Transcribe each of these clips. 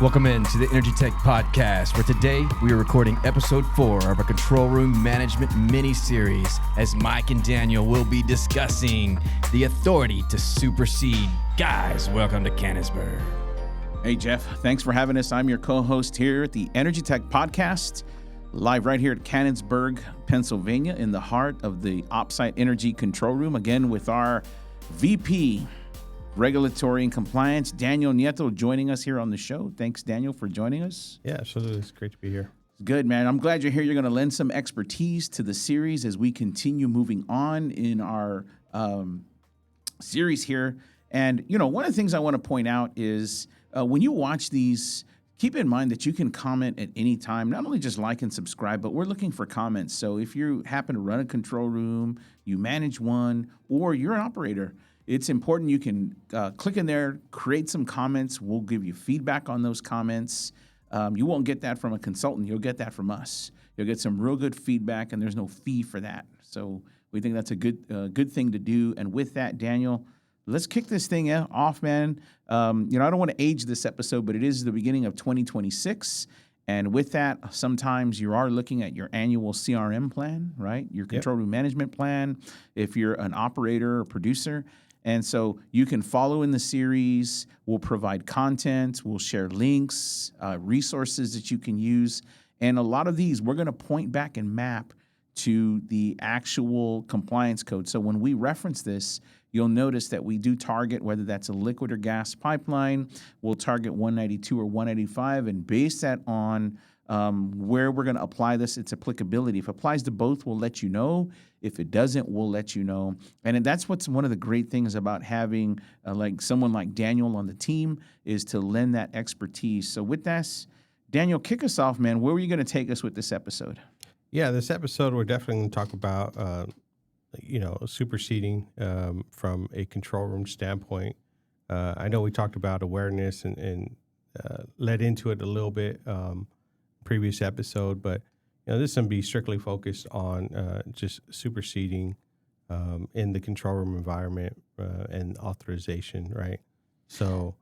Welcome in to the Energy Tech Podcast, where today we are recording episode 4 of our Control Room Management Mini-Series, as Mike and Daniel will be discussing the authority to supersede. Guys, welcome to Canonsburg. Hey, Jeff. Thanks for having us. I'm your co-host here at the Energy Tech Podcast, live right here at Canonsburg, Pennsylvania, in the heart of the OpSite Energy Control Room, again with our VP Regulatory and Compliance, Daniel Nieto, joining us here on the show. Thanks, Daniel, for joining us. Yeah, absolutely. It's great to be here. Good, man. I'm glad you're here. You're going to lend some expertise to the series as we continue moving on in our series here. And, you know, one of the things I want to point out is when you watch these, keep in mind that you can comment at any time, not only just like and subscribe, but we're looking for comments. So if you happen to run a control room, you manage one, or you're an operator, it's important you can click in there, create some comments. We'll give you feedback on those comments. You won't get that from a consultant. You'll get that from us. You'll get some real good feedback, and there's no fee for that. So we think that's a good thing to do. And with that, Daniel, let's kick this thing off, man. I don't want to age this episode, but it is the beginning of 2026. And with that, sometimes you are looking at your annual CRM plan, right? Your control room management plan, if you're an operator or producer. And so you can follow in the series. We'll provide content. We'll share links, resources that you can use. And a lot of these, we're going to point back and map to the actual compliance code. So when we reference this, you'll notice that we do target whether that's a liquid or gas pipeline. We'll target 192 or 185 and base that on where we're going to apply this, its applicability. If it applies to both, we'll let you know. If it doesn't, we'll let you know. And that's what's one of the great things about having like someone like Daniel on the team, is to lend that expertise. So with this, Daniel, kick us off, man. Where were you going to take us with this episode? Yeah, this episode we're definitely going to talk about, superseding from a control room standpoint. I know we talked about awareness and led into it a little bit previous episode, but this is going to be strictly focused on just superseding in the control room environment and authorization, right? So,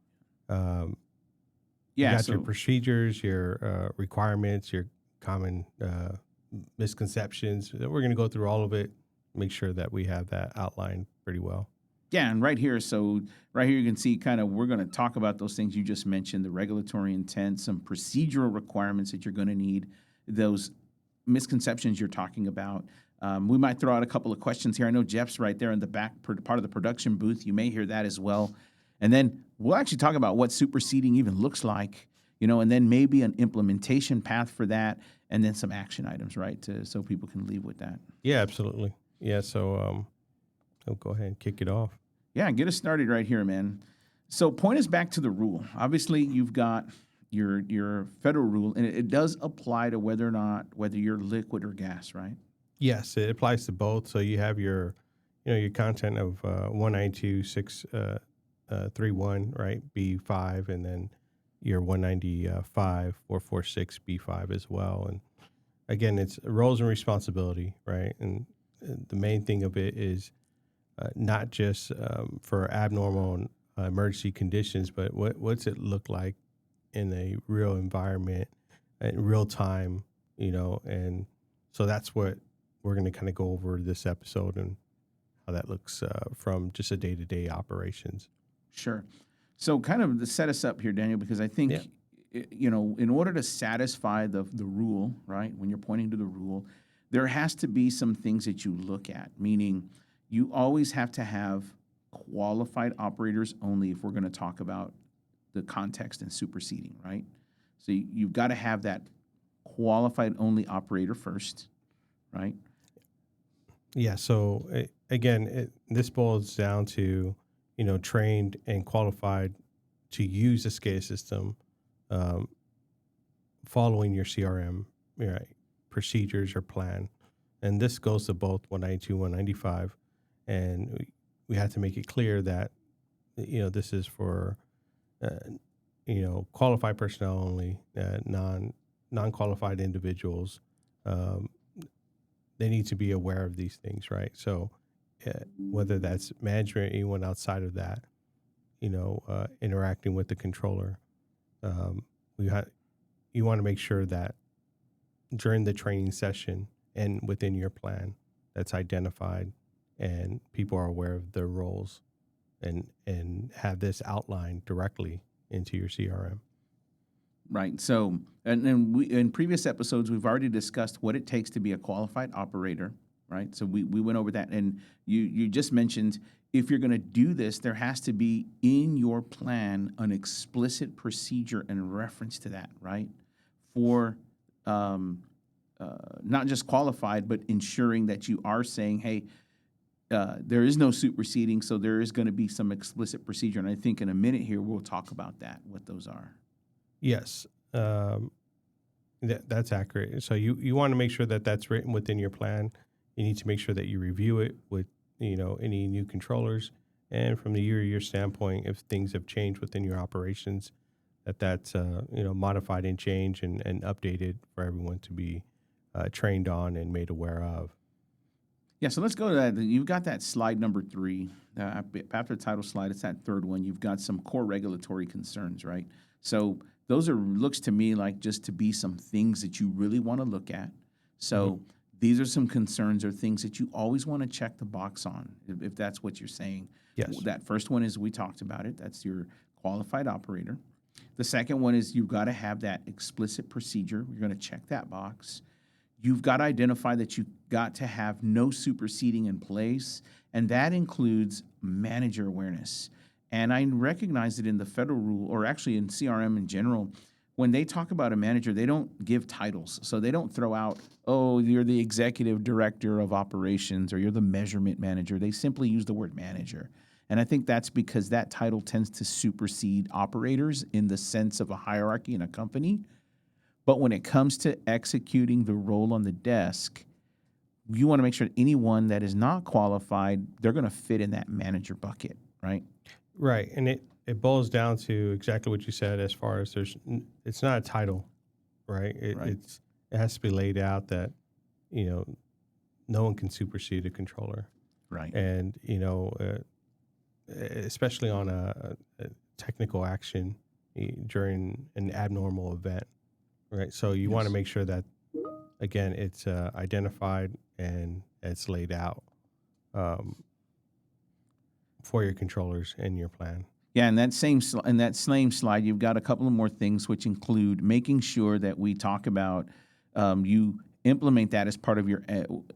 you got your procedures, your requirements, your common misconceptions. We're going to go through all of it, make sure that we have that outlined pretty well. Yeah, and right here you can see we're going to talk about those things you just mentioned, the regulatory intent, some procedural requirements that you're going to need, those misconceptions you're talking about. We might throw out a couple of questions here. I know Jeff's right there in the back part of the production booth. You may hear that as well. And then we'll actually talk about what superseding even looks like, and then maybe an implementation path for that, and then some action items, right, so people can leave with that. Yeah, absolutely. Yeah, so I'll go ahead and kick it off. Yeah, get us started right here, man. So point us back to the rule. Obviously, you've got your federal rule, and it does apply to whether you're liquid or gas, right? Yes, it applies to both. So you have your content of 192.631, right, B5, and then your 195.446 B5 as well. And again, it's roles and responsibility, right? And the main thing of it is not just for abnormal and emergency conditions, but what's it look like in a real environment, in real time, and so that's what we're going to kind of go over this episode and how that looks from just a day-to-day operations. Sure. So kind of to set us up here, Daniel, because I think, in order to satisfy the rule, right, when you're pointing to the rule, there has to be some things that you look at, meaning you always have to have qualified operators only if we're going to talk about the context and superseding, right? So you've got to have that qualified only operator first, right? Yeah, so this boils down to, trained and qualified to use the SCADA system, following your CRM, right, procedures or plan. And this goes to both 192, 195. And we have to make it clear that, this is for, qualified personnel only, non-qualified individuals. They need to be aware of these things, right? So whether that's management, anyone outside of that, interacting with the controller, you want to make sure that during the training session and within your plan that's identified and people are aware of their roles and have this outlined directly into your CRM. Right. So, and we in previous episodes, we've already discussed what it takes to be a qualified operator, right? So we went over that, and you just mentioned if you're going to do this, there has to be in your plan an explicit procedure and reference to that, right? For not just qualified, but ensuring that you are saying, hey, there is no superseding, so there is going to be some explicit procedure. And I think in a minute here, we'll talk about that, what those are. Yes, that's accurate. So you want to make sure that that's written within your plan. You need to make sure that you review it with any new controllers, and from the year-to-year standpoint, if things have changed within your operations, that's modified and changed and updated for everyone to be trained on and made aware of. Yeah, so let's go to that. You've got that slide number 3. After the title slide, it's that third one. You've got some core regulatory concerns, right? So those looks to me like just to be some things that you really want to look at. So these are some concerns or things that you always want to check the box on, if that's what you're saying. Yes. That first one is, we talked about it. That's your qualified operator. The second one is you've got to have that explicit procedure. You're going to check that box. You've got to identify that you've got to have no superseding in place, and that includes manager awareness. And I recognize that in the federal rule, or actually in CRM in general, when they talk about a manager, they don't give titles. So they don't throw out, oh, you're the executive director of operations or you're the measurement manager. They simply use the word manager. And I think that's because that title tends to supersede operators in the sense of a hierarchy in a company. But when it comes to executing the role on the desk, you want to make sure that anyone that is not qualified, they're going to fit in that manager bucket, right? Right, and it boils down to exactly what you said as far as it's not a title, right? It has to be laid out that, no one can supersede a controller. Right. And, especially on a technical action during an abnormal event, right? So you want to make sure that, again, it's identified and it's laid out for your controllers in your plan. Yeah, and that same slide, you've got a couple of more things, which include making sure that we talk about you implement that as part of your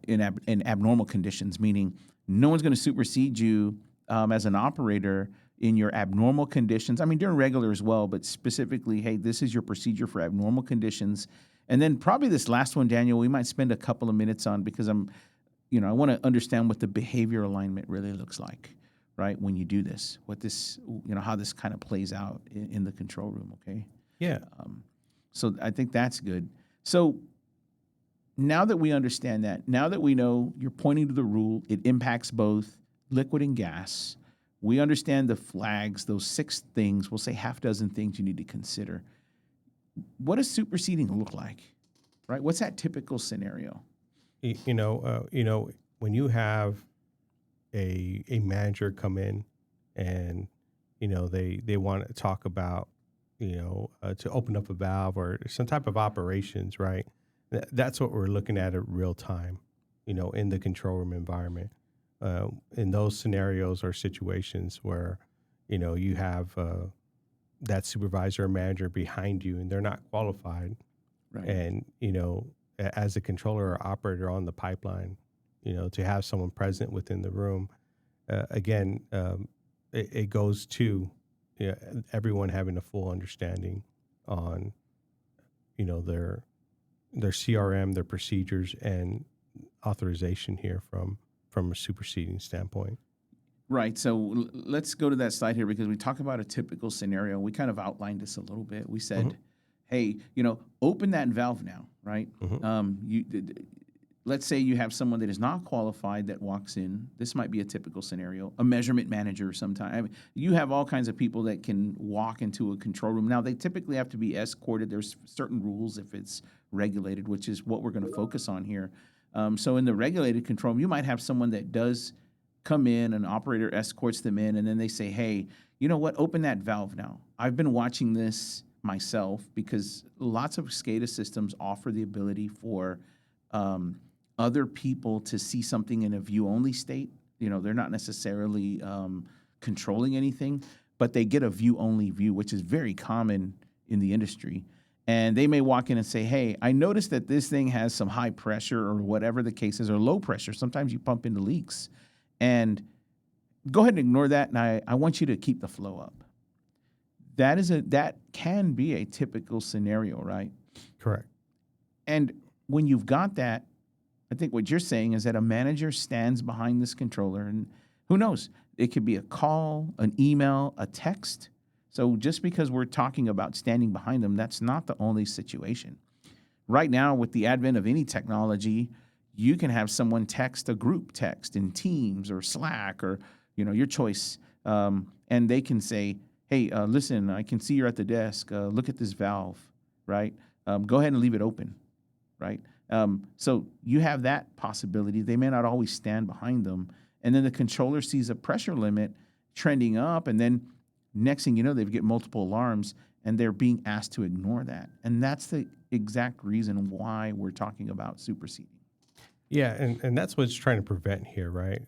in abnormal conditions, meaning no one's going to supersede you as an operator in your abnormal conditions. I mean, during regular as well, but specifically, hey, this is your procedure for abnormal conditions. And then probably this last one, Daniel, we might spend a couple of minutes on, because I want to understand what the behavior alignment really looks like, right? When you do this, what this, how this kind of plays out in the control room. Okay. Yeah. So I think that's good. So now that we understand that, now that we know you're pointing to the rule, it impacts both liquid and gas. We understand the flags, those 6 things, we'll say half dozen things you need to consider. What does superseding look like, right? What's that typical scenario? When you have a manager come in and, they want to talk about, to open up a valve or some type of operations, right? That's what we're looking at real time, in the control room environment. In those scenarios or situations where, you have that supervisor or manager behind you and they're not qualified. Right. And, as a controller or operator on the pipeline, to have someone present within the room, again, it goes to everyone having a full understanding on, their CRM, their procedures, and authorization here from a superseding standpoint. Right. So let's go to that slide here, because we talk about a typical scenario. We kind of outlined this a little bit. We said, hey, open that valve now, right? Let's say you have someone that is not qualified that walks in. This might be a typical scenario. A measurement manager sometime. I mean, you have all kinds of people that can walk into a control room. Now, they typically have to be escorted. There's certain rules if it's regulated, which is what we're going to focus on here. So in the regulated control room, you might have someone that does come in, an operator escorts them in, and then they say, hey, you know what, open that valve now. I've been watching this. myself, because lots of SCADA systems offer the ability for other people to see something in a view-only state. You know, they're not necessarily controlling anything, but they get a view-only view, which is very common in the industry. And they may walk in and say, hey, I noticed that this thing has some high pressure or whatever the case is, or low pressure. Sometimes you pump into leaks. And go ahead and ignore that, and I want you to keep the flow up. That can be a typical scenario, right? Correct. And when you've got that, I think what you're saying is that a manager stands behind this controller, and who knows? It could be a call, an email, a text. So just because we're talking about standing behind them, that's not the only situation. Right now, with the advent of any technology, you can have someone text a group text in Teams or Slack or, you know, your choice, and they can say, hey, listen, I can see you're at the desk. Look at this valve, right? Go ahead and leave it open, right? So you have that possibility. They may not always stand behind them. And then the controller sees a pressure limit trending up, and then next thing you know, they get multiple alarms, and they're being asked to ignore that. And that's the exact reason why we're talking about superseding. Yeah, and that's what it's trying to prevent here, right?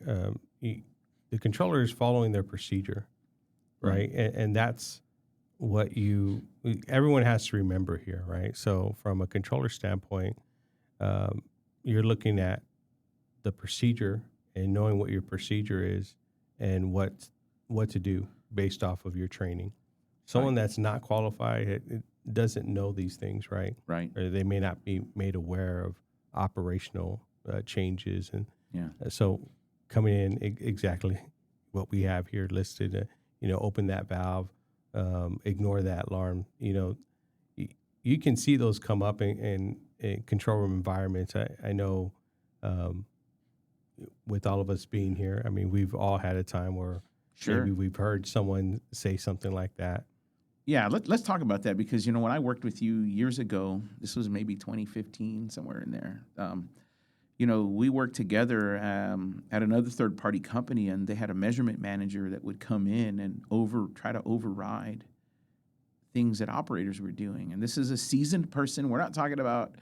The controller is following their procedure, right? And that's what everyone has to remember here, right? So from a controller standpoint, you're looking at the procedure and knowing what your procedure is and what to do based off of your training. Someone that's not qualified it doesn't know these things, right? Right. Or they may not be made aware of operational changes, and so coming in exactly what we have here listed. Open that valve, ignore that alarm. You can see those come up in control room environments. I know with all of us being here, I mean, we've all had a time where maybe we've heard someone say something like that. Yeah, let's talk about that, because, when I worked with you years ago, this was maybe 2015, somewhere in there. We worked together at another third-party company, and they had a measurement manager that would come in and try to override things that operators were doing. And this is a seasoned person. We're not talking about,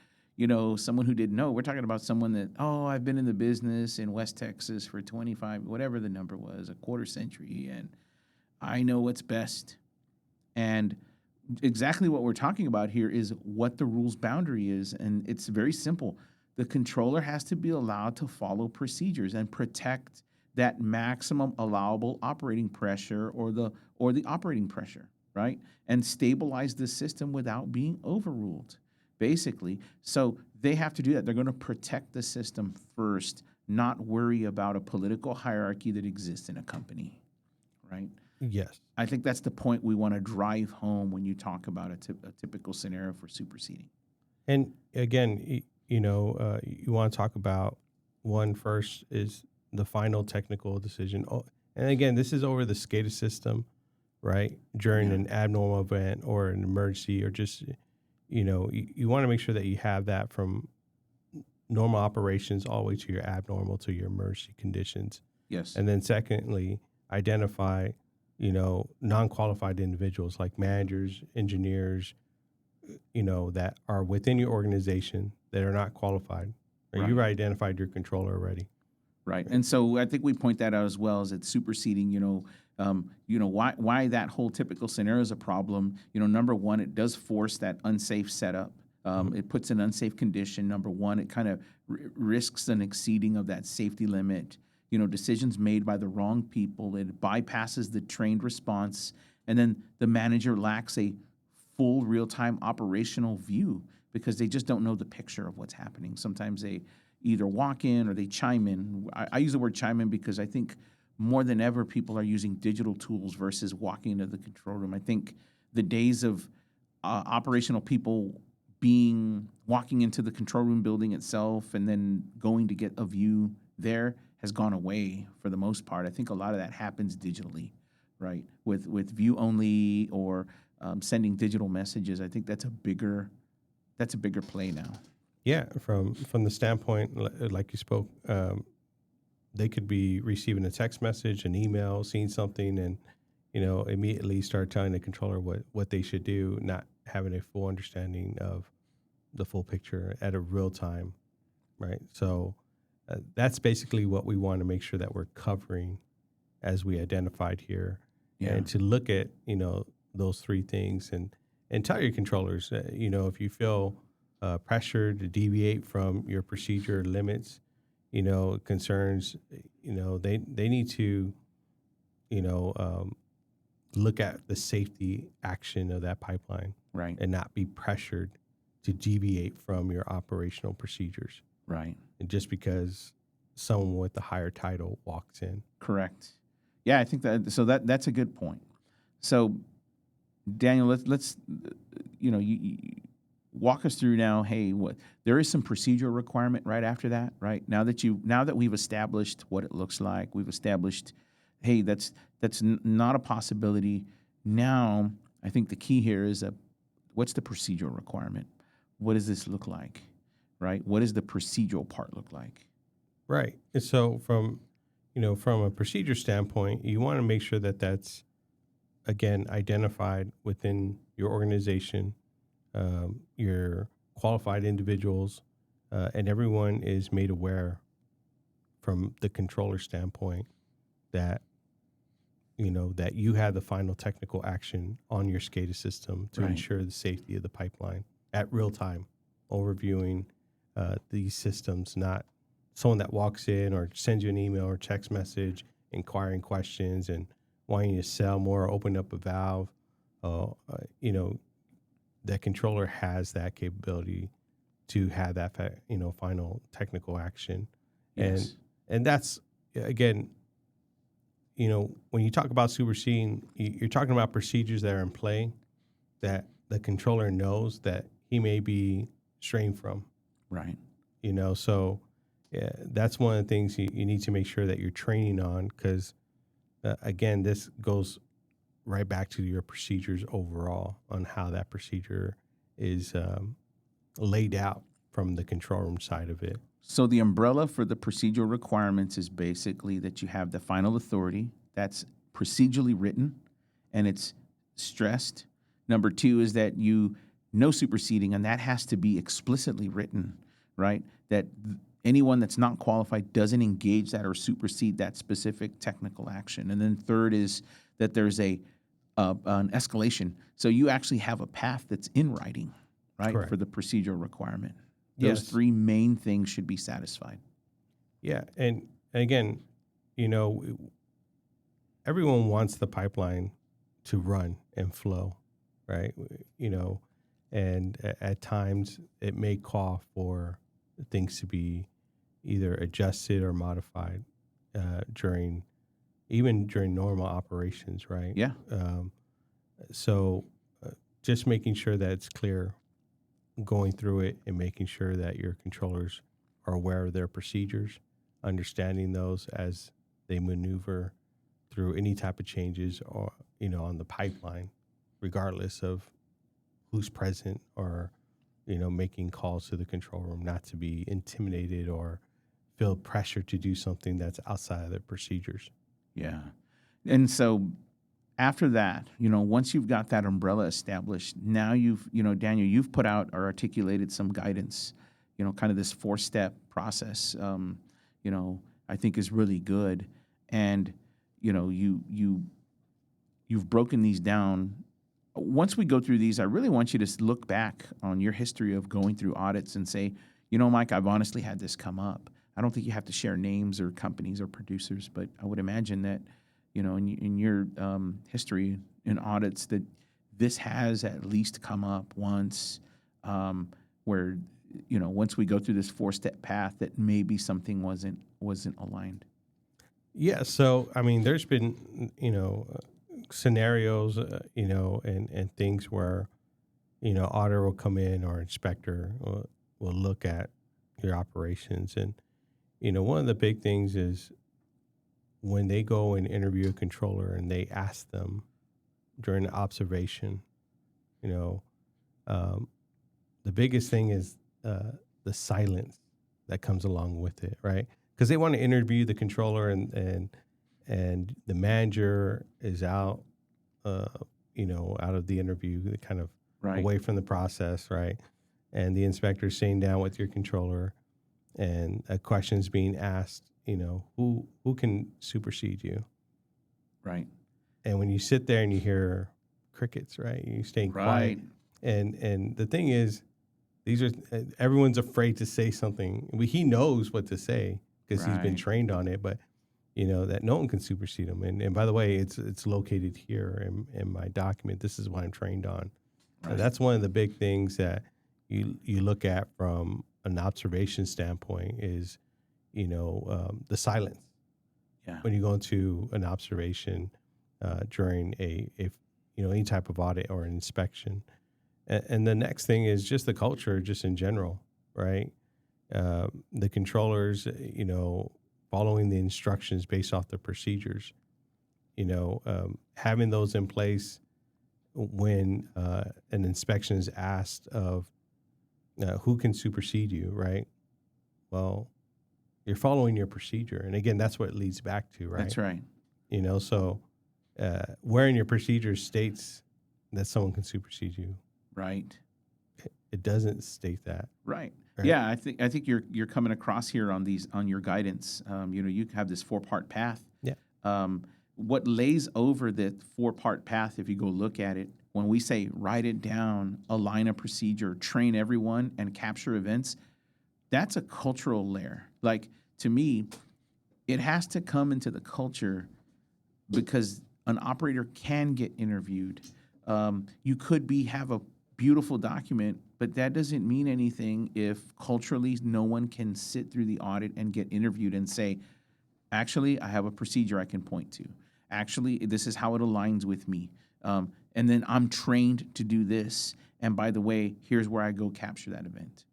someone who didn't know. We're talking about someone that, I've been in the business in West Texas for 25, whatever the number was, a quarter century, and I know what's best. And exactly what we're talking about here is what the rules boundary is, and it's very simple. The controller has to be allowed to follow procedures and protect that maximum allowable operating pressure or the operating pressure, right? And stabilize the system without being overruled, basically. So they have to do that. They're going to protect the system first, not worry about a political hierarchy that exists in a company, right? Yes. I think that's the point we want to drive home when you talk about a typical scenario for superseding. And again, you want to talk about one first is the final technical decision. And again, this is over the SCADA system, right? During an abnormal event or an emergency, or just, you want to make sure that you have that from normal operations all the way to your abnormal to your emergency conditions. Yes. And then secondly, identify, non-qualified individuals like managers, engineers, that are within your organization that are not qualified. Right. You've identified your controller already. Right. And so I think we point that out as well, as it's superseding, why that whole typical scenario is a problem. Number one, it does force that unsafe setup. It puts an unsafe condition. Number one, it kind of risks an exceeding of that safety limit. Decisions made by the wrong people. It bypasses the trained response. And then the manager lacks a full real-time operational view because they just don't know the picture of what's happening. Sometimes they either walk in or they chime in. I use the word chime in because I think more than ever people are using digital tools versus walking into the control room. I think the days of operational people walking into the control room building itself and then going to get a view there has gone away for the most part. I think a lot of that happens digitally, right? With view only or sending digital messages. I think that's a bigger play now. Yeah, from the standpoint, like you spoke, they could be receiving a text message, an email, seeing something, and immediately start telling the controller what they should do, not having a full understanding of the full picture at a real time, right? So that's basically what we want to make sure that we're covering as we identified here, and to look at, those three things and tell your controllers, if you feel pressure to deviate from your procedure limits, concerns, they need to, look at the safety action of that pipeline, Right. and not be pressured to deviate from your operational procedures. Right. And just because someone with a higher title walks in. Correct. Yeah, I think that's a good point. So, Daniel, let's you walk us through now. Hey, there is some procedural requirement right after that, right? Now that we've established what it looks like, we've established, hey, that's not a possibility. Now, I think the key here is what's the procedural requirement? What does this look like, right? What does the procedural part look like? Right. And so from a procedure standpoint, you want to make sure that that's, again, identified within your organization, your qualified individuals, and everyone is made aware from the controller standpoint that, that you have the final technical action on your SCADA system to Right. ensure the safety of the pipeline at real time, overviewing these systems, not someone that walks in or sends you an email or text message inquiring questions and wanting you to sell more, open up a valve. That controller has that capability to have that, final technical action. Yes. And that's, again, when you talk about superseding, you're talking about procedures that are in play that the controller knows that he may be straying from. Right. So that's one of the things you need to make sure that you're training on, because, again, this goes right back to your procedures overall on how that procedure is laid out from the control room side of it. So the umbrella for the procedural requirements is basically that you have the final authority that's procedurally written and it's stressed. Number two is that no superseding, and that has to be explicitly written, right? That anyone that's not qualified doesn't engage that or supersede that specific technical action. And then third is that there's an escalation. So you actually have a path that's in writing, right? Correct. For the procedural requirement. Those Yes. three main things should be satisfied. Yeah. And again, everyone wants the pipeline to run and flow, right? And at times it may call for things to be either adjusted or modified during normal operations, right? Yeah. So just making sure that it's clear going through it and making sure that your controllers are aware of their procedures, understanding those as they maneuver through any type of changes or, on the pipeline, regardless of who's present or, making calls to the control room, not to be intimidated or feel pressure to do something that's outside of their procedures. Yeah. And so after that, once you've got that umbrella established, now Daniel, you've put out or articulated some guidance, kind of this 4-step process, I think is really good. And, you've broken these down. Once we go through these, I really want you to look back on your history of going through audits and say, Mike, I've honestly had this come up. I don't think you have to share names or companies or producers, but I would imagine that, in your history in audits, that this has at least come up once, where, once we go through this 4-step path, that maybe something wasn't aligned. Yeah. So, there's been, scenarios, and things where, auditor will come in or inspector will look at your operations. And, one of the big things is when they go and interview a controller and they ask them during the observation, the biggest thing is the silence that comes along with it, right? Because they want to interview the controller and the manager is out, out of the interview, kind of Right. away from the process, right? And the inspector's sitting down with your controller, and a question's being asked, who can supersede you? Right. And when you sit there and you hear crickets, right? You're staying quiet. Right. And the thing is, everyone's afraid to say something. He knows what to say because he's been Right. trained on it, but that no one can supersede him. And by the way, it's located here in my document. This is what I'm trained on. Right. That's one of the big things that you look at from an observation standpoint is, the silence. Yeah. When you go into an observation during any type of audit or an inspection. And the next thing is just the culture, just in general, right? The controllers, following the instructions based off the procedures, having those in place when an inspection is asked of who can supersede you, right? Well, you're following your procedure. And again, that's what it leads back to, right? That's right. So where in your procedure states that someone can supersede you? Right. It doesn't state that. Right. Right. Yeah, I think you're coming across here on your guidance. You have this 4-part path. Yeah. What lays over the 4-part path, if you go look at it, when we say write it down, align a procedure, train everyone, and capture events, that's a cultural layer. Like, to me, it has to come into the culture because an operator can get interviewed. You could have a beautiful document, but that doesn't mean anything if culturally no one can sit through the audit and get interviewed and say, actually, I have a procedure I can point to. Actually, this is how it aligns with me. And then I'm trained to do this. And by the way, here's where I go capture that event.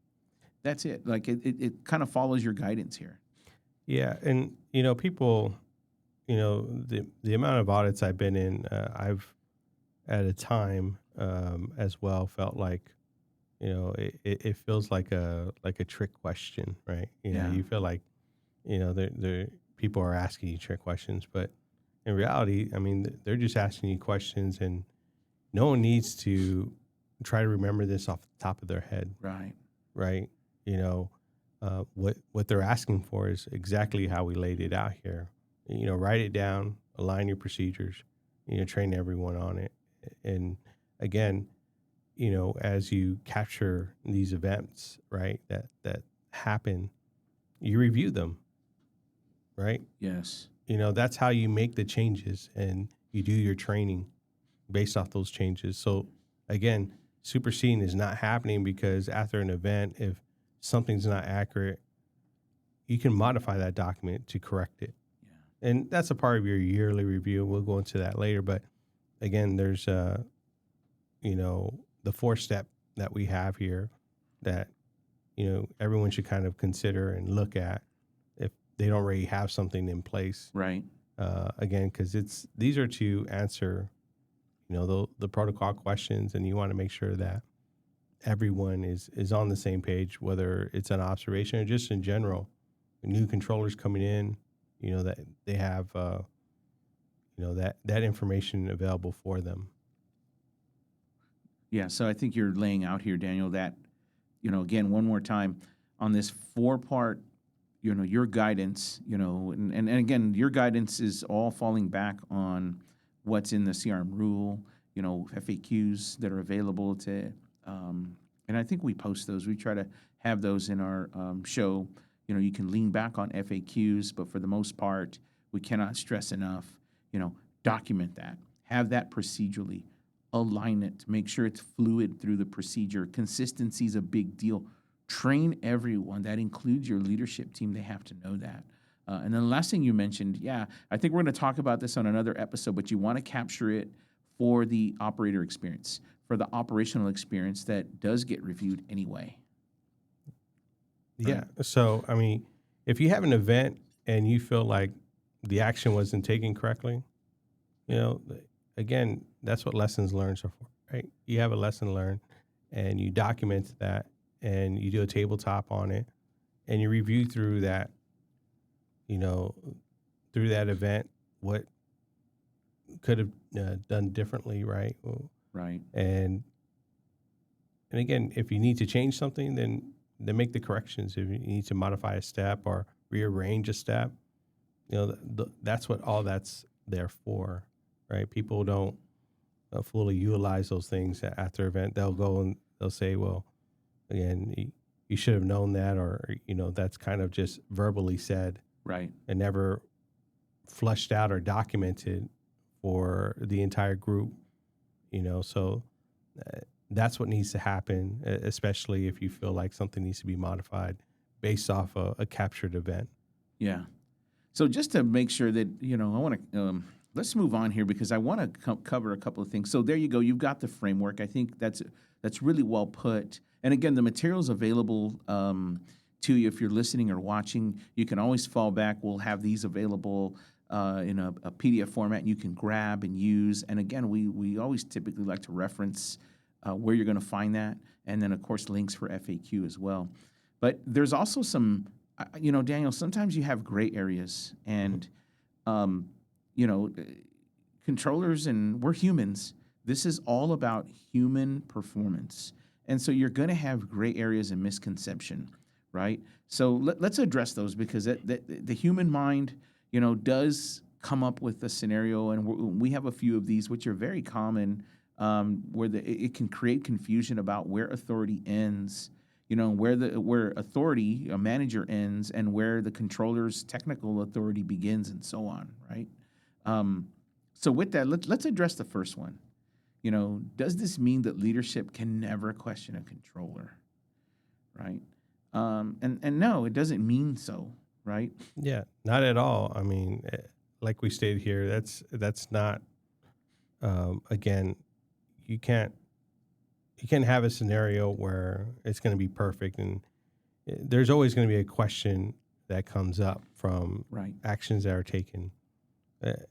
That's it. Like it kind of follows your guidance here. Yeah. And, people, the amount of audits I've been in, I've at a time as well felt like, it feels like a trick question, right? Yeah. You feel like, the people are asking you trick questions, but in reality, I mean, they're just asking you questions, and no one needs to try to remember this off the top of their head, Right. right? What they're asking for is exactly how we laid it out here. Write it down, align your procedures, train everyone on it. And again, as you capture these events, right, that happen, you review them, right? Yes. That's how you make the changes, and you do your training based off those changes. So again, superseding is not happening because after an event, if something's not accurate, you can modify that document to correct it. Yeah. And that's a part of your yearly review. We'll go into that later. But again, there's, the 4-step that we have here that, everyone should kind of consider and look at if they don't already have something in place. Right. Again, because these are to answer, the protocol questions, and you want to make sure that everyone is on the same page, whether it's an observation or just in general. New controllers coming in, that they have, that information available for them. Yeah. So I think you're laying out here, Daniel, that, again, one more time on this 4-part, your guidance, and again, your guidance is all falling back on what's in the CRM rule, FAQs that are available to, and I think we post those. We try to have those in our show. You can lean back on FAQs, but for the most part, we cannot stress enough, document that, have that procedurally, align it, make sure it's fluid through the procedure. Consistency is a big deal. Train everyone. That includes your leadership team. They have to know that. And then the last thing you mentioned, I think we're going to talk about this on another episode, but you want to capture it for the operator experience, for the operational experience that does get reviewed anyway. Yeah. Right. So, I mean, if you have an event and you feel like the action wasn't taken correctly, again, that's what lessons learned are for, right? You have a lesson learned and you document that and you do a tabletop on it and you review through that, through that event, what could have done differently, right? Right. And And again, if you need to change something, then make the corrections. If you need to modify a step or rearrange a step, that's what all that's there for, right? People don't fully utilize those things after event. They'll go and they'll say, well, again, you should have known that, or, that's kind of just verbally said. Right. And never fleshed out or documented for the entire group, so that's what needs to happen, especially if you feel like something needs to be modified based off a captured event. Yeah. So just to make sure that, I want to, let's move on here because I want to cover a couple of things. So there you go. You've got the framework. I think that's really well put. And again, the material's available to you if you're listening or watching. You can always fall back. We'll have these available in a PDF format you can grab and use. And again, we always typically like to reference where you're going to find that. And then, of course, links for FAQ as well. But there's also some, Daniel, sometimes you have gray areas. And, controllers, and we're humans. This is all about human performance. And so you're going to have gray areas and misconception, right? So let's address those because the human mind, does come up with a scenario, and we have a few of these, which are very common, where it can create confusion about where authority ends, where authority, a manager ends, and where the controller's technical authority begins, and so on, right? So with that, let's address the first one. Does this mean that leadership can never question a controller, right? And no, it doesn't mean so, right? Yeah, not at all. I mean, like we stated here, that's not. Again, you can't have a scenario where it's going to be perfect, and there's always going to be a question that comes up from Right. actions that are taken.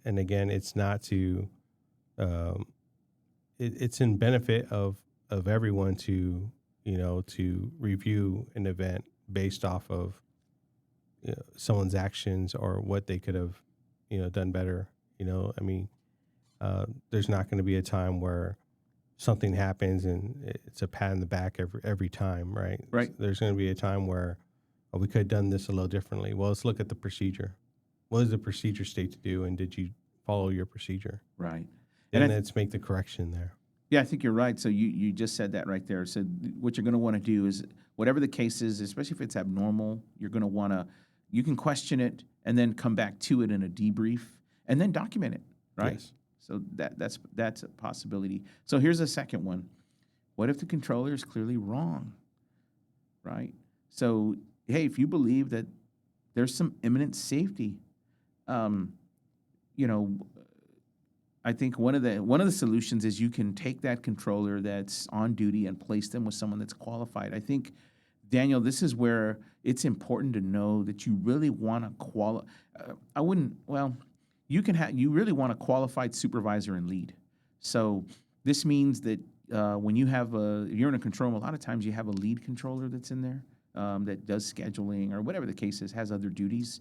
And again, it's not to. It's in benefit of everyone to review an event based off of someone's actions or what they could have done better. There's not going to be a time where something happens and it's a pat in the back every time, right? Right. There's going to be a time where we could have done this a little differently. Well, let's look at the procedure. What does the procedure state to do, and did you follow your procedure? Right. And let's make the correction there. Yeah, I think you're right. So you just said that right there. So what you're going to want to do is, whatever the case is, especially if it's abnormal, you're going to want to, you can question it and then come back to it in a debrief and then document it, right? Yes. So that's a possibility. So here's a second one. What if the controller is clearly wrong, right? So, hey, if you believe that there's some imminent safety, I think one of the solutions is you can take that controller that's on duty and place them with someone that's qualified. I think, Daniel, this is where it's important to know that you really want to you really want a qualified supervisor and lead. So this means that when you're in a control room, a lot of times you have a lead controller that's in there that does scheduling or whatever the case is, has other duties.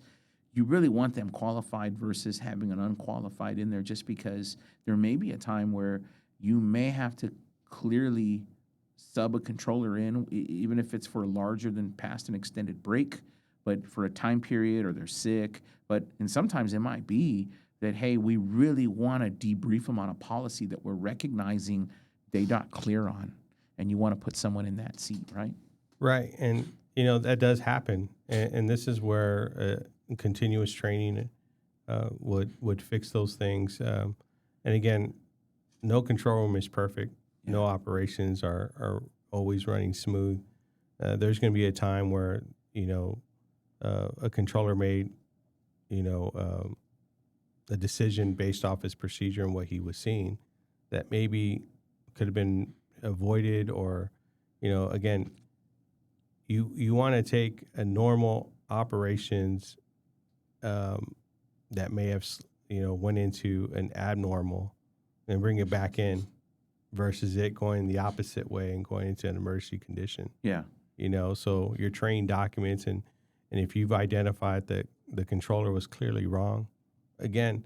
You really want them qualified versus having an unqualified in there, just because there may be a time where you may have to clearly sub a controller in, even if it's for larger than past an extended break, but for a time period, or they're sick. And sometimes it might be that, hey, we really want to debrief them on a policy that we're recognizing they're not clear on, and you want to put someone in that seat, right? Right. And, that does happen. And this is where continuous training would fix those things. And again, no control room is perfect. Yeah. No operations are always running smooth. There's going to be a time where, a controller made, a decision based off his procedure and what he was seeing that maybe could have been avoided, or, again, you want to take a normal operations that may have, went into an abnormal and bring it back in versus it going the opposite way and going into an emergency condition. Yeah. So your training documents, and if you've identified that the controller was clearly wrong, again,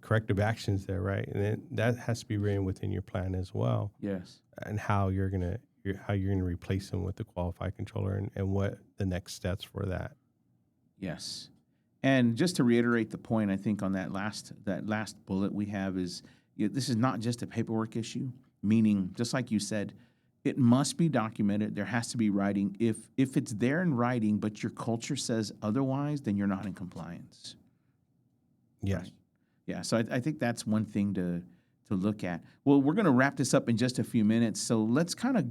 corrective actions there, right? And then that has to be written within your plan as well. Yes. And how you're gonna how you're going to replace them with the qualified controller and what the next steps for that. Yes. And just to reiterate the point, I think on that last bullet we have is this is not just a paperwork issue, meaning just like you said, it must be documented. There has to be writing. If it's there in writing, but your culture says otherwise, then you're not in compliance. Yes. Right? Yeah. So I think that's one thing to look at. Well, we're going to wrap this up in just a few minutes. So let's kind of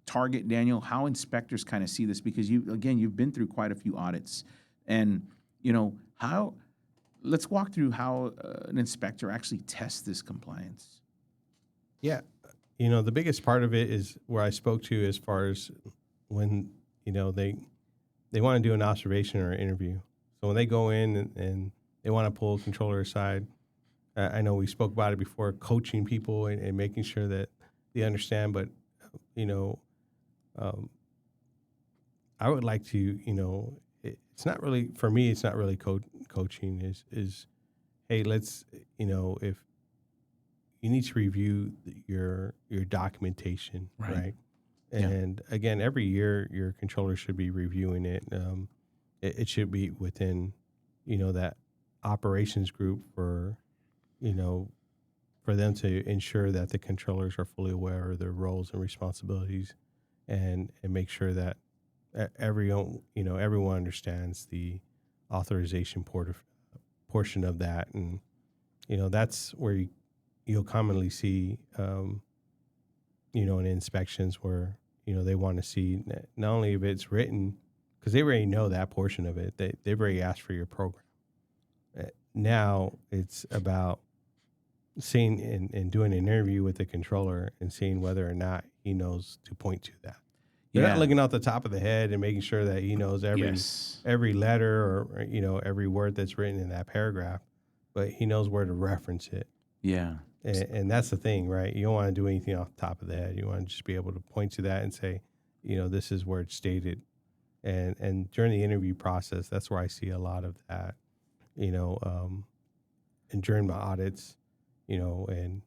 target, Daniel, how inspectors kind of see this, because you've been through quite a few audits, and let's walk through how an inspector actually tests this compliance. Yeah. The biggest part of it is where I spoke to as far as when, they want to do an observation or an interview. So when they go in and they want to pull a controller aside, I know we spoke about it before, coaching people and making sure that they understand. But, I would like to, it's not really, for me, it's not really coaching is, hey, let's, if you need to review your documentation, right? And again, every year your controller should be reviewing it. It should be within, that operations group for them to ensure that the controllers are fully aware of their roles and responsibilities, and make sure that everyone understands the authorization portion of that. And, that's where you'll commonly see, in inspections where, they want to see not only if it's written, because they already know that portion of it, they've already asked for your program. Now it's about seeing and doing an interview with the controller and seeing whether or not he knows to point to that. They're not looking off the top of the head and making sure that he knows every letter or, every word that's written in that paragraph, but he knows where to reference it. Yeah. And that's the thing, right? You don't want to do anything off the top of the head. You want to just be able to point to that and say, this is where it's stated. And during the interview process, that's where I see a lot of that, and during my audits, and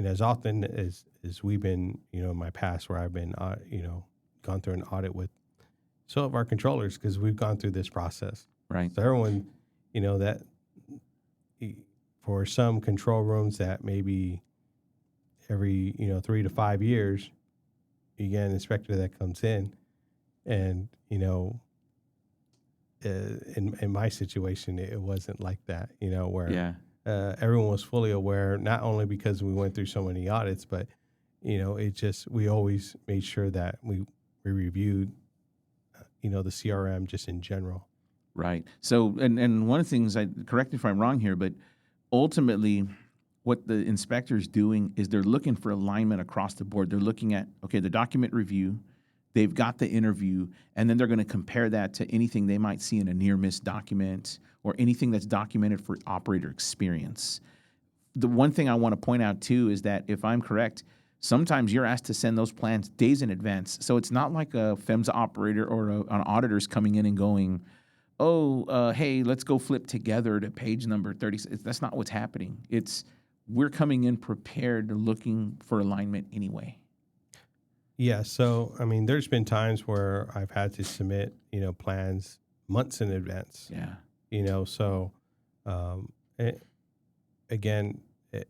as often as we've been, in my past where I've been, gone through an audit with some of our controllers, because we've gone through this process. Right. So everyone, that for some control rooms that maybe every, 3 to 5 years, you get an inspector that comes in, and, in my situation, it wasn't like that, where everyone was fully aware, not only because we went through so many audits, but, we always made sure that we reviewed, the CRM just in general. Right. So, and one of the things, correct me if I'm wrong here, but ultimately what the inspector's doing is they're looking for alignment across the board. They're looking at, the document review, they've got the interview, and then they're going to compare that to anything they might see in a near-miss document or anything that's documented for operator experience. The one thing I want to point out, too, is that if I'm correct, sometimes you're asked to send those plans days in advance. So it's not like a PHMSA operator or an auditor's coming in and going, hey, let's go flip together to page number 30. That's not what's happening. We're coming in prepared, looking for alignment anyway. Yeah. So, there's been times where I've had to submit, plans months in advance. Yeah. So, again,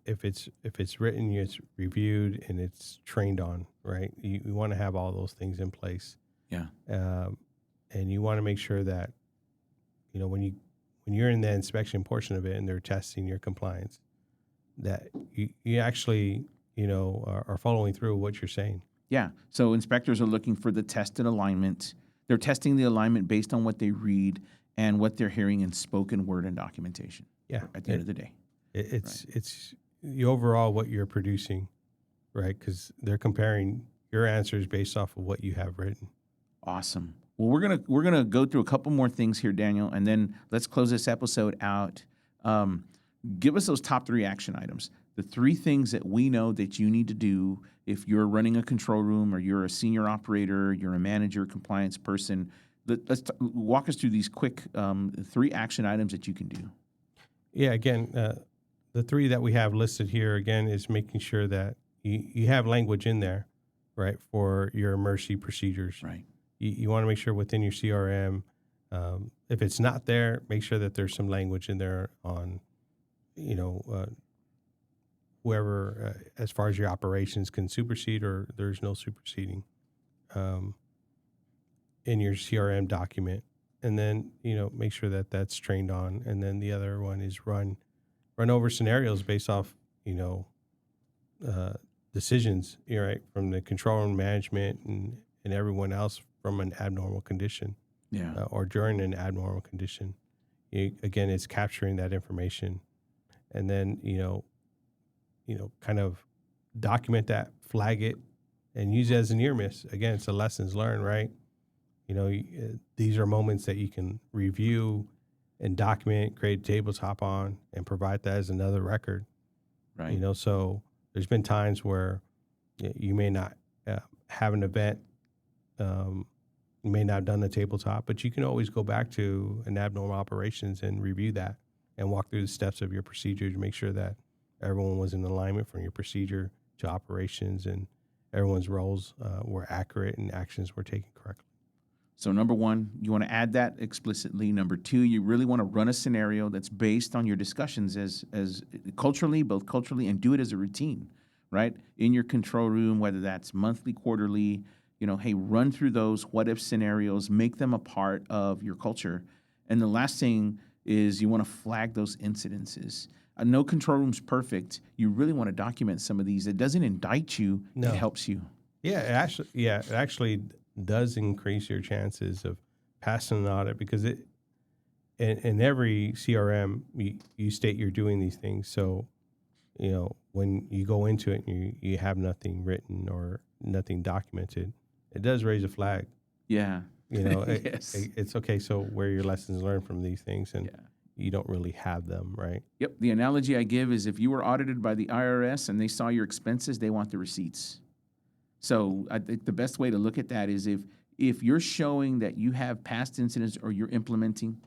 if it's written, it's reviewed, and it's trained on, right? You want to have all those things in place. Yeah. And you want to make sure that, when you're in the inspection portion of it and they're testing your compliance, that you actually, are following through what you're saying. Yeah. So inspectors are looking for the tested alignment. They're testing the alignment based on what they read and what they're hearing in spoken word and documentation. Yeah. At the end of the day. It's the overall what you're producing, right? Because they're comparing your answers based off of what you have written. Awesome. Well, we're gonna go through a couple more things here, Daniel, and then let's close this episode out. Give us those top 3 action items. The 3 things that we know that you need to do if you're running a control room or you're a senior operator, you're a manager, compliance person. Let's walk us through these quick 3 action items that you can do. Yeah. Again, the 3 that we have listed here again is making sure that you have language in there right, for your emergency procedures. Right. You want to make sure within your CRM, if it's not there, make sure that there's some language in there on, whoever, as far as your operations can supersede or there's no superseding in your CRM document. And then, make sure that that's trained on. And then the other one is run over scenarios based off, decisions, right, from the control room management and everyone else from an abnormal condition. Yeah. Or during an abnormal condition. Again, it's capturing that information and then, kind of document that, flag it, and use it as a near miss. Again, it's a lessons learned, right? These are moments that you can review and document, create a tabletop on, and provide that as another record. Right. So there's been times where you may not have an event, you may not have done the tabletop, but you can always go back to an abnormal operations and review that and walk through the steps of your procedure to make sure that everyone was in alignment from your procedure to operations and everyone's roles were accurate and actions were taken correctly. So number one, you want to add that explicitly. Number two, you really want to run a scenario that's based on your discussions as both culturally, and do it as a routine, right? In your control room, whether that's monthly, quarterly, hey, run through those what if scenarios, make them a part of your culture. And the last thing is you want to flag those incidences. No control room's perfect. You really want to document some of these. It doesn't indict you. No. It helps you. Yeah, it actually does increase your chances of passing an audit because in every CRM, you state you're doing these things. So, when you go into it and you have nothing written or nothing documented, it does raise a flag. Yeah. Yes. It's okay. So where are your lessons learned from these things? And you don't really have them, right? Yep. The analogy I give is if you were audited by the IRS and they saw your expenses, they want the receipts. So I think the best way to look at that is if you're showing that you have past incidents or you're implementing,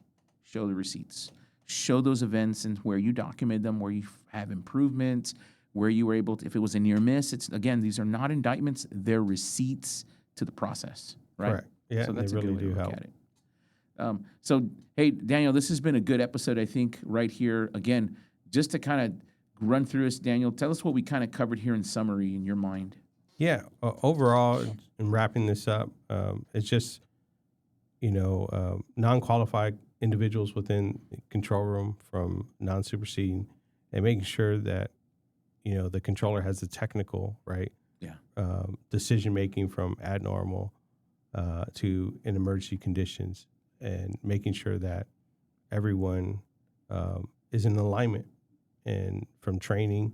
show the receipts. Show those events and where you document them, where you have improvements, where you were able to, if it was a near miss, these are not indictments, they're receipts to the process, right? Correct. Yeah, so that's they really a good way do to look help. at it. So, hey, Daniel, this has been a good episode, I think, right here. Again, just to kind of run through us, Daniel, tell us what we kind of covered here in summary in your mind. Yeah, overall, in wrapping this up, it's just, non-qualified individuals within the control room from non-superseding and making sure that, the controller has the technical, right? Yeah. Decision-making from abnormal to in emergency conditions and making sure that everyone is in alignment and from training,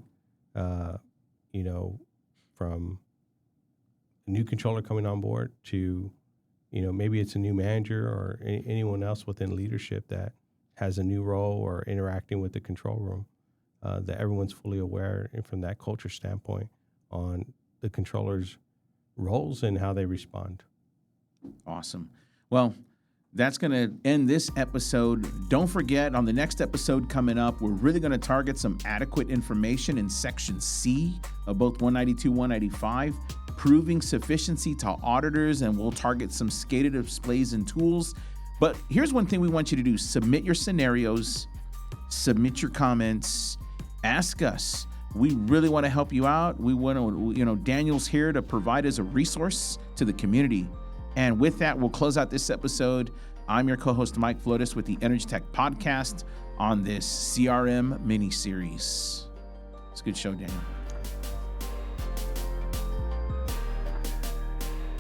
from a new controller coming on board to, maybe it's a new manager or anyone else within leadership that has a new role or interacting with the control room, that everyone's fully aware and from that culture standpoint on the controller's roles and how they respond. Awesome. Well, that's going to end this episode. Don't forget, on the next episode coming up, we're really going to target some adequate information in Section C of both 192, 195, proving sufficiency to auditors, and we'll target some SCADA displays and tools. But here's one thing we want you to do. Submit your scenarios, submit your comments, ask us. We really want to help you out. We want to, Daniel's here to provide as a resource to the community. And with that, we'll close out this episode. I'm your co-host, Mike Flores, with the Energy Tech Podcast on this CRM Mini-Series. It's a good show, Daniel.